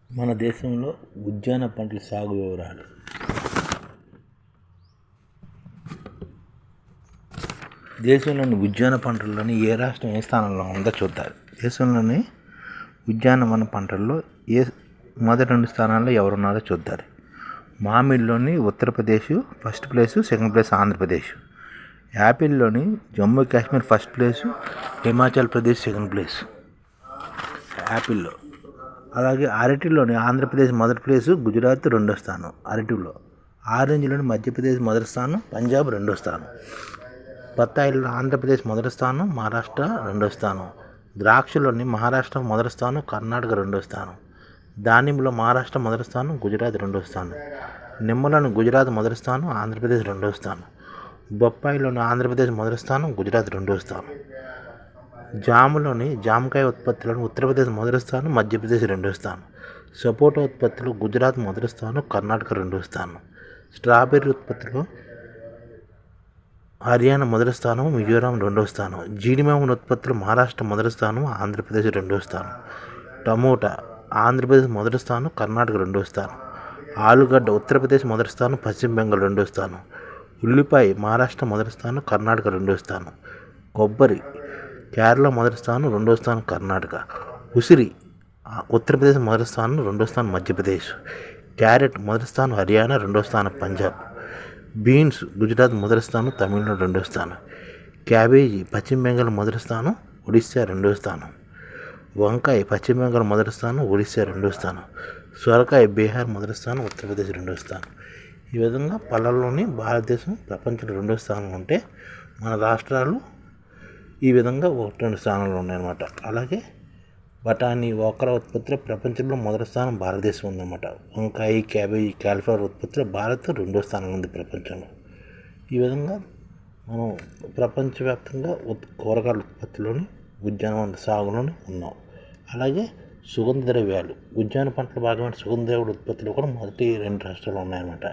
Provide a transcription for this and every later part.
మన దేశంలో ఉద్యాన పంటల సాగు వివరాలు. దేశంలోని ఉద్యాన పంటల్లోని ఏ రాష్ట్రం ఏ స్థానంలో ఉందో చూద్దాం. దేశంలోని ఉద్యానవన పంటల్లో మొదటి 2 స్థానాల్లో ఎవరున్నారో చూద్దారు. మామిడిలోని Uttar Pradesh first place, second place Andhra Pradesh. యాపిల్లోని Jammu Kashmir first place, Himachal Pradesh second place యాపిల్లో. అలాగే అరటిలోని ఆంధ్రప్రదేశ్ మొదటి ప్లేసు, గుజరాత్ రెండో స్థానం అరటిలో. ఆరెంజ్లోని మధ్యప్రదేశ్ మొదటి స్థానం, పంజాబ్ రెండో స్థానం. బత్తాయిలో ఆంధ్రప్రదేశ్ మొదటి స్థానం, మహారాష్ట్ర రెండో స్థానం. ద్రాక్షలోని మహారాష్ట్ర మొదటి స్థానం, కర్ణాటక రెండో స్థానం. దానిమ్మలో మహారాష్ట్ర మొదటి స్థానం, గుజరాత్ రెండో స్థానం. నిమ్మలోని గుజరాత్ మొదటి స్థానం, ఆంధ్రప్రదేశ్ రెండో స్థానం. బొప్పాయిలోని ఆంధ్రప్రదేశ్ మొదటి స్థానం, గుజరాత్ రెండో స్థానం. జాములోని జామకాయ ఉత్పత్తులను ఉత్తరప్రదేశ్ మొదటి స్థానం, మధ్యప్రదేశ్ రెండో స్థానం. సపోటా ఉత్పత్తులు గుజరాత్ మొదటి స్థానం, కర్ణాటక రెండో స్థానం. స్ట్రాబెర్రీ ఉత్పత్తులు హర్యానా మొదటి స్థానం, మిజోరాం రెండో స్థానం. జీడిమామిడి ఉత్పత్తులు మహారాష్ట్ర మొదటి స్థానం, ఆంధ్రప్రదేశ్ రెండో స్థానం. టమోటా ఆంధ్రప్రదేశ్ మొదటి స్థానం, కర్ణాటక రెండో స్థానం. ఆలుగడ్డ ఉత్తరప్రదేశ్ మొదటి స్థానం, పశ్చిమ బెంగాల్ రెండో స్థానం. ఉల్లిపాయ మహారాష్ట్ర మొదటి స్థానం, కర్ణాటక రెండో స్థానం. కొబ్బరి కేరళ మొదటి స్థానం, రెండో స్థానం కర్ణాటక. ఉసిరి ఉత్తరప్రదేశ్ మొదటి స్థానం, రెండో స్థానం మధ్యప్రదేశ్. క్యారెట్ మొదటి స్థానం హర్యానా, రెండో స్థానం పంజాబ్. బీన్స్ గుజరాత్ మొదటి స్థానం, తమిళనాడు రెండో స్థానం. క్యాబేజీ పశ్చిమ బెంగాల్ మొదటి స్థానం, ఒడిశా రెండో స్థానం. వంకాయ పశ్చిమ బెంగాల్ మొదటి స్థానం, ఒడిశా రెండో స్థానం. సొరకాయ బీహార్ మొదటి స్థానం, ఉత్తరప్రదేశ్ రెండో స్థానం. ఈ విధంగా పళ్ళల్లోని భారతదేశం ప్రపంచంలో రెండో స్థానంలో ఉంటే మన రాష్ట్రాలు ఈ విధంగా 1-2 స్థానాలు ఉన్నాయన్నమాట. అలాగే బఠానీ ఓకరా ఉత్పత్తిలో ప్రపంచంలో మొదటి స్థానం భారతదేశం ఉందన్నమాట. వంకాయ, క్యాబేజీ, కాలీఫ్లవర్ ఉత్పత్తిలో భారత్ రెండో స్థానం ఉంది ప్రపంచంలో. ఈ విధంగా మనం ప్రపంచవ్యాప్తంగా కూరగాయల ఉత్పత్తిలోని ఉద్యానవన సాగులోని ఉన్నాం. అలాగే సుగంధ ద్రవ్యాలు ఉద్యాన పంటల భాగమైన సుగంధ ద్రవ్యాల ఉత్పత్తులు కూడా మొదటి 2 రాష్ట్రాలు ఉన్నాయన్నమాట.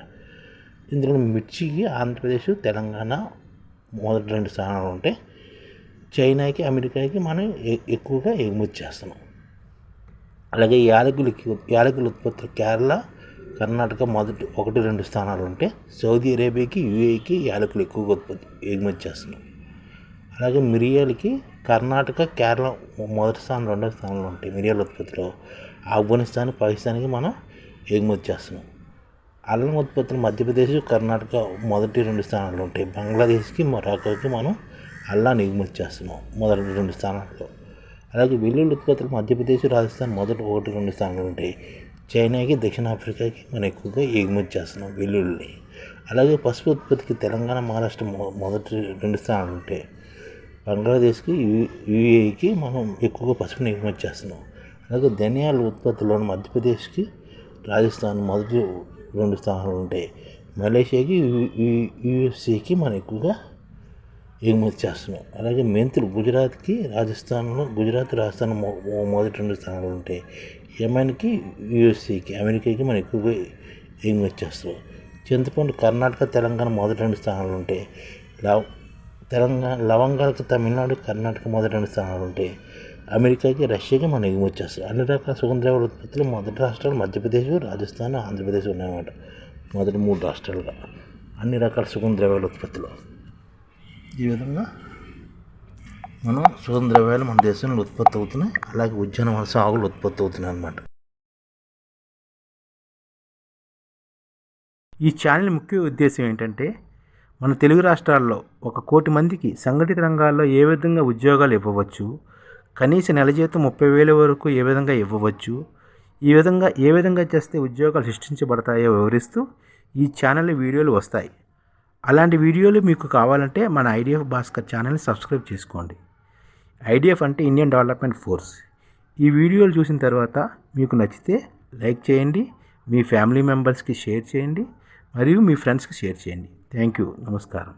ఇందులో మిర్చికి ఆంధ్రప్రదేశ్, తెలంగాణ మొదటి 2 స్థానాలు ఉంటాయి. చైనాకి, అమెరికాకి మనం ఎక్కువగా ఎగుమతి చేస్తున్నాం. అలాగే యాలకుల ఉత్పత్తులు కేరళ, కర్ణాటక మొదటి 1-2 స్థానాలు ఉంటే సౌదీ అరేబియాకి, యూఏఈకి యాలకులు ఎక్కువగా ఎగుమతి చేస్తున్నాం. అలాగే మిరియాలకి కర్ణాటక, కేరళ మొదటి స్థానం, రెండో స్థానంలో ఉంటాయి మిరియాల ఉత్పత్తిలో. ఆఫ్ఘనిస్తాన్, పాకిస్తాన్కి మనం ఎగుమతి చేస్తున్నాం. అల్లం ఉత్పత్తులు మధ్యప్రదేశ్, కర్ణాటక మొదటి 2 స్థానాలు ఉంటాయి. బంగ్లాదేశ్కి, మొరాకోకి మనం అల్లాన్ని ఎగుమతి చేస్తున్నాం మొదటి 2 స్థానాల్లో. అలాగే వెల్లుల్లి ఉత్పత్తులు మధ్యప్రదేశ్, రాజస్థాన్ మొదటి 1-2 స్థానాలు ఉంటాయి. చైనాకి, దక్షిణాఫ్రికాకి మనం ఎక్కువగా ఎగుమతి చేస్తున్నాం వెల్లుల్లి. అలాగే పసుపు ఉత్పత్తికి తెలంగాణ, మహారాష్ట్ర మొదటి 2 స్థానాలు ఉంటాయి. బంగ్లాదేశ్కి, యూఏఈకి మనం ఎక్కువగా పసుపుని ఎగుమతి చేస్తున్నాం. అలాగే ధనియాల ఉత్పత్తిలోని మధ్యప్రదేశ్కి, రాజస్థాన్ మొదటి 2 స్థానాలు ఉంటాయి. మలేషియాకి, యూఎస్ఏకి మనం ఎక్కువగా ఎగుమతి చేస్తున్నాం. అలాగే మెంతులు గుజరాత్, రాజస్థాన్ మొదటి 2 స్థానాలు ఉంటాయి. యెమెన్కి, యూఎస్ఏకి, అమెరికాకి మనం ఎక్కువగా ఎగుమతి చేస్తున్నాం. చింతపండు కర్ణాటక, తెలంగాణ మొదటి 2 స్థానాలు ఉంటాయి. లవంగాలకు తమిళనాడు, కర్ణాటక మొదటి 2 స్థానాలు ఉంటాయి. అమెరికాకి, రష్యాకి మనం ఎగుమతి చేస్తాం. అన్ని రకాల సుగంధ ద్రవ్యాల ఉత్పత్తులు మొదటి రాష్ట్రాలు మధ్యప్రదేశ్, రాజస్థాన్, ఆంధ్రప్రదేశ్ ఉన్నాయన్నమాట. మొదటి 3 రాష్ట్రాలుగా అన్ని రకాల సుగంధ ద్రవ్యాల ఉత్పత్తులు. ఈ విధంగా మనం సుగంధ ద్రవ్యాలు మన దేశంలో ఉత్పత్తి అవుతున్నాయి. అలాగే ఉద్యానవన సాగులు ఉత్పత్తి అవుతున్నాయి అన్నమాట. ఈ ఛానల్ ముఖ్య ఉద్దేశం ఏంటంటే మన తెలుగు రాష్ట్రాల్లో 1 కోటి మందికి సంఘటిత రంగాల్లో ఏ విధంగా ఉద్యోగాలు ఇవ్వవచ్చు, కనీస నెల జీతం 30,000 వరకు ఏ విధంగా ఇవ్వవచ్చు, ఏ విధంగా చేస్తే ఉద్యోగాలు సృష్టించబడతాయో వివరిస్తూ ఈ ఛానల్ వీడియోలు వస్తాయి. అలాంటి వీడియోలు మీకు కావాలంటే మన ఐడిఎఫ్ భాస్కర్ ఛానల్ని సబ్స్క్రైబ్ చేసుకోండి. ఐడిఎఫ్ అంటే ఇండియన్ డెవలప్మెంట్ ఫోర్స్. ఈ వీడియోలు చూసిన తర్వాత మీకు నచ్చితే లైక్ చేయండి, మీ ఫ్యామిలీ మెంబర్స్కి షేర్ చేయండి, మరియు మీ ఫ్రెండ్స్కి షేర్ చేయండి. Thank you. నమస్కారం.